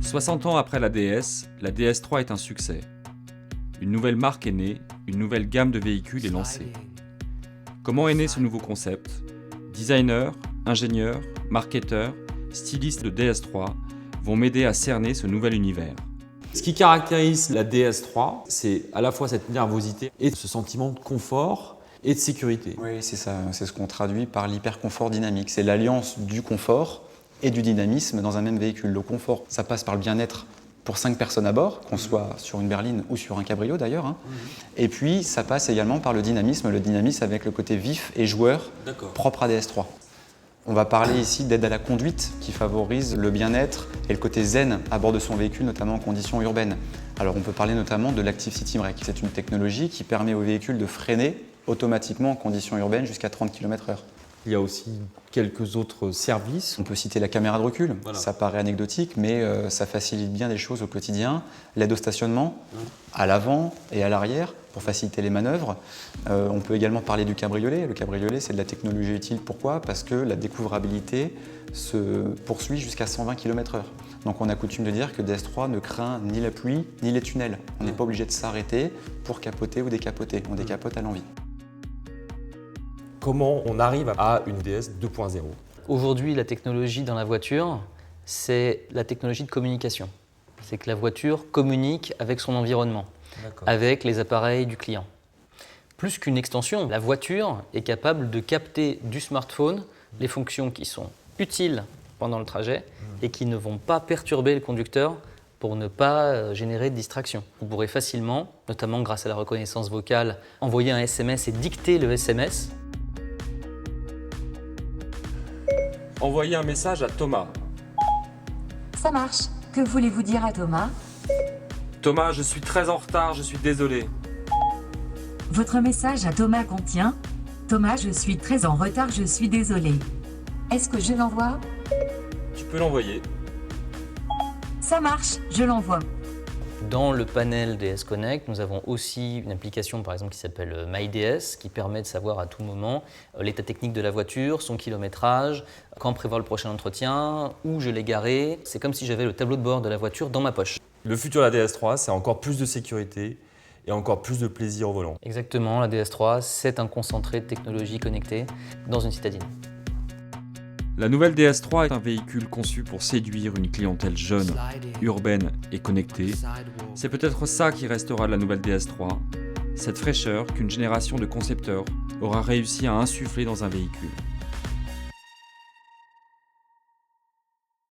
60 ans après la DS DS3 est un succès. Une nouvelle marque est née, une nouvelle gamme de véhicules est lancée. Comment est né ce nouveau concept ? Designers, ingénieurs, marketeurs, stylistes de DS3 vont m'aider à cerner ce nouvel univers. Ce qui caractérise la DS3, c'est à la fois cette nervosité et ce sentiment de confort et de sécurité. Oui, c'est ça, c'est ce qu'on traduit par l'hyperconfort dynamique. C'est l'alliance du confort et du dynamisme dans un même véhicule. Le confort, ça passe par le bien-être pour 5 personnes à bord, qu'on soit sur une berline ou sur un cabriolet d'ailleurs. Et puis, ça passe également par le dynamisme avec le côté vif et joueur propre à DS3. On va parler ici d'aide à la conduite qui favorise le bien-être et le côté zen à bord de son véhicule, notamment en conditions urbaines. Alors on peut parler notamment de l'Active City Brake. C'est une technologie qui permet au véhicule de freiner automatiquement en conditions urbaines jusqu'à 30 km/h. Il y a aussi quelques autres services. On peut citer la caméra de recul, Ça paraît anecdotique, mais ça facilite bien les choses au quotidien. L'aide au stationnement, à l'avant et à l'arrière, pour faciliter les manœuvres. On peut également parler du cabriolet. Le cabriolet, c'est de la technologie utile. Pourquoi ? Parce que la découvrabilité se poursuit jusqu'à 120 km/h. Donc on a coutume de dire que DS3 ne craint ni la pluie, ni les tunnels. On n'est pas obligé de s'arrêter pour capoter ou décapoter. On décapote à l'envie. Comment on arrive à une DS 2.0 ? Aujourd'hui, la technologie dans la voiture, c'est la technologie de communication. C'est que la voiture communique avec son environnement, avec les appareils du client. Plus qu'une extension, la voiture est capable de capter du smartphone les fonctions qui sont utiles pendant le trajet et qui ne vont pas perturber le conducteur pour ne pas générer de distraction. Vous pourrez facilement, notamment grâce à la reconnaissance vocale, envoyer un SMS et dicter le SMS. Envoyer un message à Thomas. Ça marche. Que voulez-vous dire à Thomas ? Thomas, je suis très en retard, je suis désolé. Votre message à Thomas contient « Thomas, je suis très en retard, je suis désolé. Est-ce que je l'envoie ? Tu peux l'envoyer. Ça marche, je l'envoie. » Dans le panel DS Connect, nous avons aussi une application par exemple qui s'appelle MyDS qui permet de savoir à tout moment l'état technique de la voiture, son kilométrage, quand prévoir le prochain entretien, où je l'ai garé. C'est comme si j'avais le tableau de bord de la voiture dans ma poche. Le futur de la DS3, c'est encore plus de sécurité et encore plus de plaisir au volant. Exactement, la DS3, c'est un concentré de technologies connectées dans une citadine. La nouvelle DS3 est un véhicule conçu pour séduire une clientèle jeune, urbaine et connectée. C'est peut-être ça qui restera de la nouvelle DS3, cette fraîcheur qu'une génération de concepteurs aura réussi à insuffler dans un véhicule.